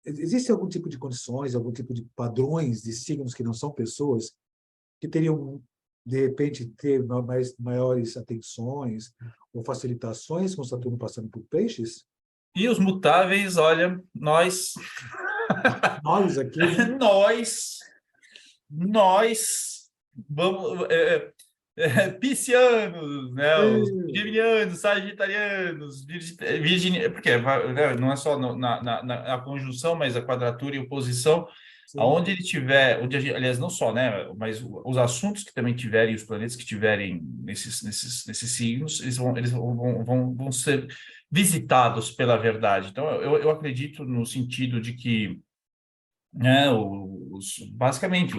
existe algum tipo de condições, algum tipo de padrões de signos que não são pessoas que teriam, de repente, ter maiores atenções ou facilitações com Saturno passando por peixes? E os mutáveis, olha, nós Nós aqui, né? nós vamos piscianos, né? Os geminianos, sagitarianos, virginianos, porque né, não é só na conjunção, mas a quadratura e oposição, aonde ele tiver, aliás, não só, né? Mas os assuntos que também tiverem, os planetas que tiverem nesses signos, eles vão ser visitados pela verdade. Então, eu acredito no sentido de que, né, basicamente,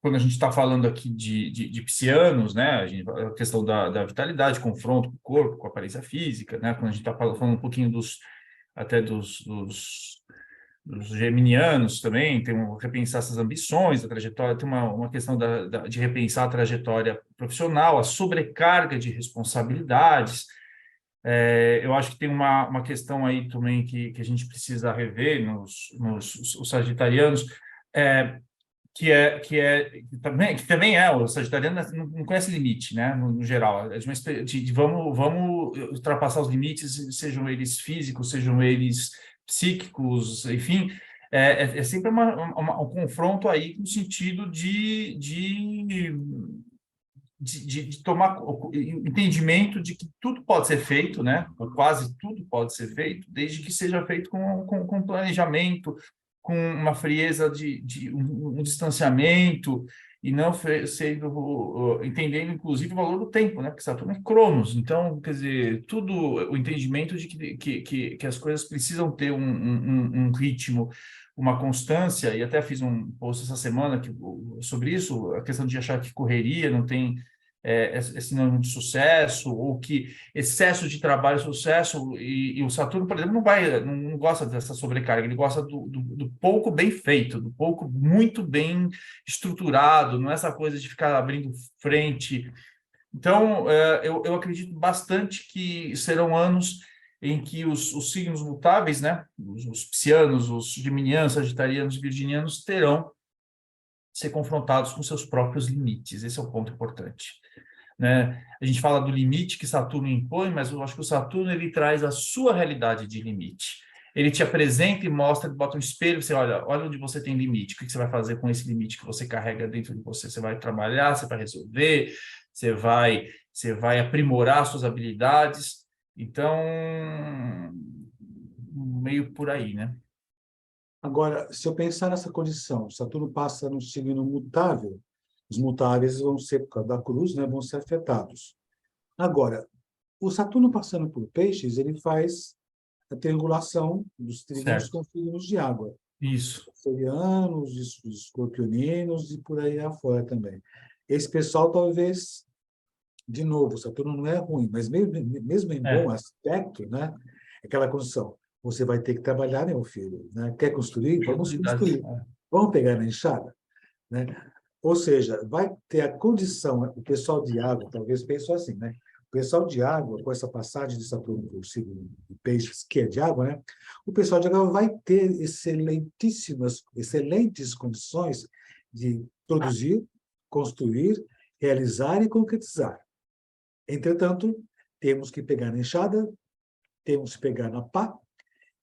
quando a gente está falando aqui de piscianos, né, a questão da vitalidade, confronto com o corpo, com a aparência física, né, quando a gente está falando um pouquinho até dos geminianos também, tem repensar essas ambições, a trajetória, tem uma questão de repensar a trajetória profissional, a sobrecarga de responsabilidades. Eu acho que tem uma questão aí também que a gente precisa rever os sagitarianos, que também o sagitariano não conhece limite, né, no geral, é de uma vamos ultrapassar os limites, sejam eles físicos, sejam eles psíquicos, enfim, é sempre um confronto aí no sentido de tomar entendimento de que tudo pode ser feito, né? Ou quase tudo pode ser feito, desde que seja feito com planejamento, com uma frieza um distanciamento e não entendendo, inclusive, o valor do tempo, né? Porque Saturno é Cronos. Então, quer dizer, tudo o entendimento de que as coisas precisam ter um ritmo, uma constância, e até fiz um post essa semana sobre isso, a questão de achar que correria não tem é sinônimo de sucesso, ou que excesso de trabalho é sucesso, e o Saturno, por exemplo, não gosta dessa sobrecarga, ele gosta do pouco bem feito, do pouco muito bem estruturado, não é essa coisa de ficar abrindo frente. Então, eu acredito bastante que serão anos em que os signos mutáveis, né, os piscianos, os geminianos, sagitarianos, virginianos, terão de ser confrontados com seus próprios limites. Esse é o ponto importante, né? A gente fala do limite que Saturno impõe, mas eu acho que o Saturno ele traz a sua realidade de limite. Ele te apresenta e mostra, bota um espelho, você olha onde você tem limite, o que você vai fazer com esse limite que você carrega dentro de você? Você vai trabalhar, você vai resolver, você vai aprimorar suas habilidades. Então, meio por aí, né? Agora, se eu pensar nessa condição, Saturno passa no signo mutável, os mutáveis vão ser, por causa da cruz, né, vão ser afetados. Agora, o Saturno passando por peixes, ele faz a triangulação dos trígonos Certo. com signos de água. Isso. Arianos, escorpioninos e por aí afora também. Esse pessoal, talvez, de novo, Saturno não é ruim, mas mesmo em bom aspecto, né, aquela condição, você vai ter que trabalhar, meu filho, né? Quer construir? Vamos construir. Vamos pegar na enxada, né? Ou seja, vai ter a condição, o pessoal de água, talvez pensou assim, né? O pessoal de água, com essa passagem de Saturno por signo de peixes, que é de água, né? O pessoal de água vai ter excelentes condições de produzir, construir, realizar e concretizar. Entretanto, temos que pegar na enxada, temos que pegar na pá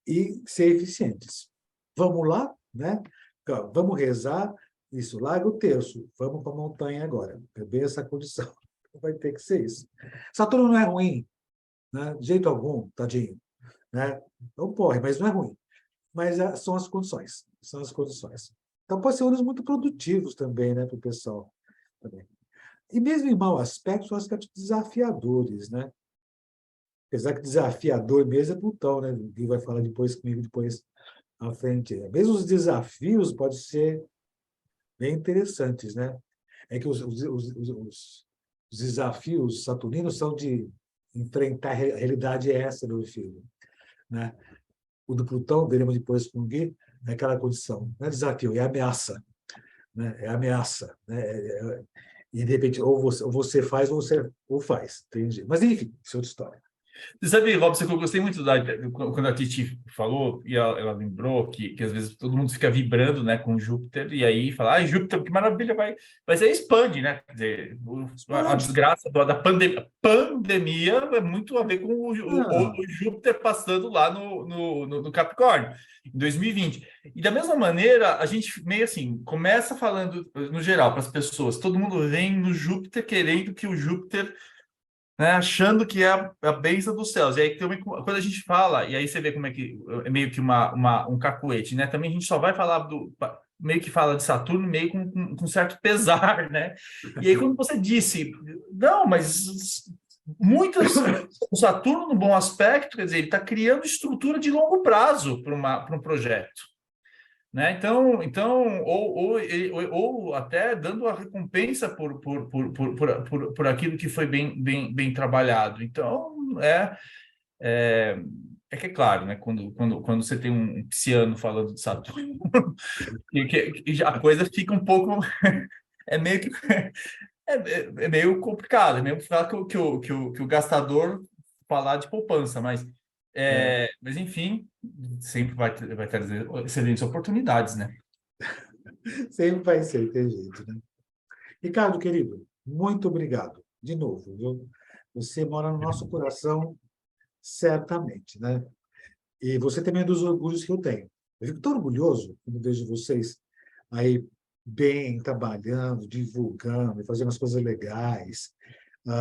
e ser eficientes. Vamos lá, né? Vamos rezar, isso, larga o terço, vamos para a montanha agora. É bem essa condição. Vai ter que ser isso. Saturno não é ruim, né? De jeito algum, tadinho. Né? Não porre, mas não é ruim. Mas são as condições. São as condições. Então, pode ser anos muito produtivos também, né, para o pessoal. Também. E mesmo em mau aspecto, são aspectos desafiadores, né? Apesar que desafiador mesmo é Plutão, né? O Gui vai falar depois comigo, depois à frente. Mesmo os desafios podem ser bem interessantes, né? É que os desafios saturninos são de enfrentar a realidade essa, meu filho, né? O do Plutão, veremos depois com o Gui, é aquela condição. Não é desafio, é ameaça. Né? É ameaça. Né? E, de repente, ou você faz, ou faz. Entendi. Mas, enfim, isso é outra história. Você sabe, Robson, que eu gostei muito quando a Titi falou, e ela lembrou que às vezes todo mundo fica vibrando, né, com Júpiter, e aí fala, Júpiter, que maravilha, mas aí expande, né? Quer dizer, a desgraça da pandemia é muito a ver com o Júpiter passando lá no Capricórnio, em 2020. E da mesma maneira, a gente meio assim, começa falando, no geral, para as pessoas, todo mundo vem no Júpiter querendo que o Júpiter, né, achando que é a bênção dos céus. E aí, quando a gente fala, e aí você vê como é que é meio que um cacuete, né? Também a gente só vai falar meio que fala de Saturno, meio com certo pesar, né? E aí, quando você disse, não, mas o Saturno, no bom aspecto, quer dizer, ele está criando estrutura de longo prazo para um projeto. Né? Então ou até dando a recompensa por aquilo que foi bem trabalhado. Então, que é claro, né? Quando você tem um pisciano falando de Saturno, que a coisa fica um pouco... É meio que... É meio complicado, é meio complicado que o gastador falar de poupança, mas enfim, sempre vai trazer excelentes oportunidades, né? Sempre vai ser, tem jeito, né? Ricardo, querido, muito obrigado. De novo, viu? Você mora no nosso coração, certamente, né? E você também é dos orgulhos que eu tenho. Eu fico tão orgulhoso quando vejo vocês aí bem, trabalhando, divulgando, fazendo as coisas legais,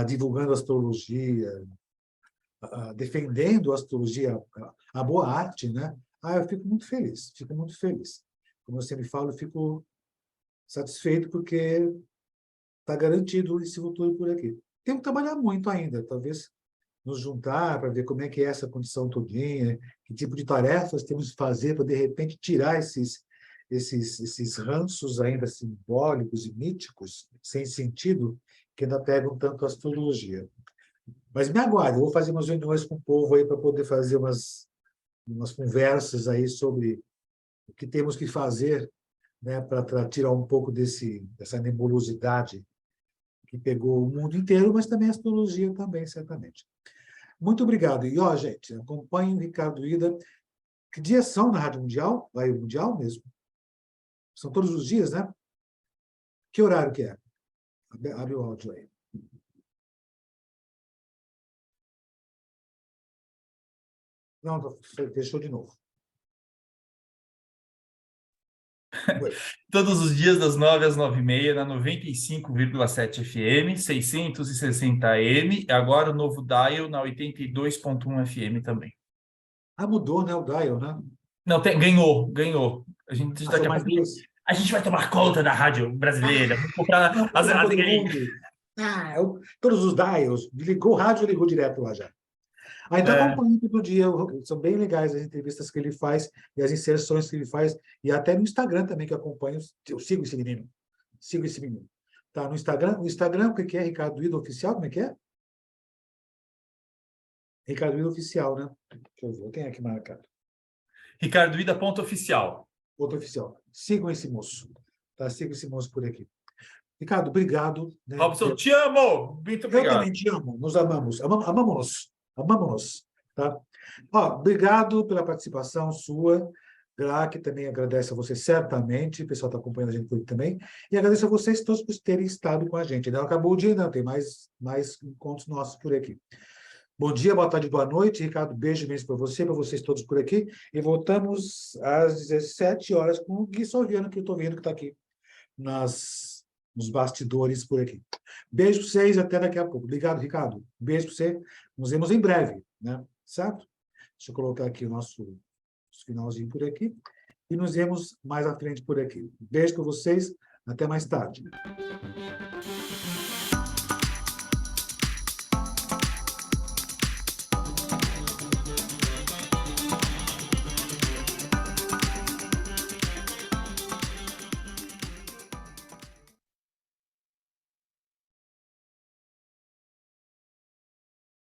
divulgando astrologia, defendendo a astrologia, a boa arte, né? Eu fico muito feliz, fico muito feliz. Como eu sempre falo, eu fico satisfeito porque está garantido esse futuro por aqui. Temos que trabalhar muito ainda, talvez nos juntar para ver como é que é essa condição todinha, que tipo de tarefas temos que fazer para, de repente, tirar esses ranços ainda simbólicos e míticos, sem sentido, que ainda pegam tanto a astrologia. Mas me aguarde, eu vou fazer umas reuniões com o povo aí para poder fazer umas conversas aí sobre o que temos que fazer, né, para tirar um pouco dessa nebulosidade que pegou o mundo inteiro, mas também a astrologia também, certamente. Muito obrigado. E, ó, gente, acompanhe o Ricardo Ida. Que dias são na Rádio Mundial? Vai o Mundial mesmo? São todos os dias, né? Que horário que é? Abre o áudio aí. Não, fechou de novo. Todos os dias, das 9 às 9h30, na 95,7 FM, 660 AM, e agora o novo dial na 82,1 FM também. Ah, mudou, né? O dial, né? Não, ganhou. A gente daqui a mais pouco duas. a gente vai tomar conta da rádio brasileira. Vamos comprar Não, todo mundo. Todos os dials. Ligou o rádio, ligou direto lá já. Então, acompanhe todo dia. São bem legais as entrevistas que ele faz e as inserções que ele faz. E até no Instagram também, que eu acompanho. Eu sigo esse menino. Sigo esse menino. Tá, no Instagram. O Instagram, o que é? Ricardo Ida Oficial? Como é que é? Ricardo Ida Oficial, né? Deixa eu ver. Quem é que marca? Ricardo Ida, ponto oficial. Outro oficial. Sigam esse moço. Tá? Sigam esse moço por aqui. Ricardo, obrigado. Né? Robson, te amo! Muito Eu obrigado. também te amo. Nos amamos. Amamos-nos. Amamos-nos. Tá? Ó, obrigado pela participação sua. Que também agradece a você, certamente. O pessoal está acompanhando a gente por aqui também. E agradeço a vocês todos por terem estado com a gente. Não acabou o dia, não. Tem mais encontros nossos por aqui. Bom dia, boa tarde, boa noite. Ricardo, beijo mesmo para você, para vocês todos por aqui. E voltamos às 17 horas com o Gui Solviano, que eu estou vendo que está aqui nos bastidores por aqui. Beijo para vocês, até daqui a pouco. Obrigado, Ricardo. Beijo para você. Nos vemos em breve, né? Certo? Deixa eu colocar aqui o nosso finalzinho por aqui. E nos vemos mais à frente por aqui. Beijo para vocês. Até mais tarde.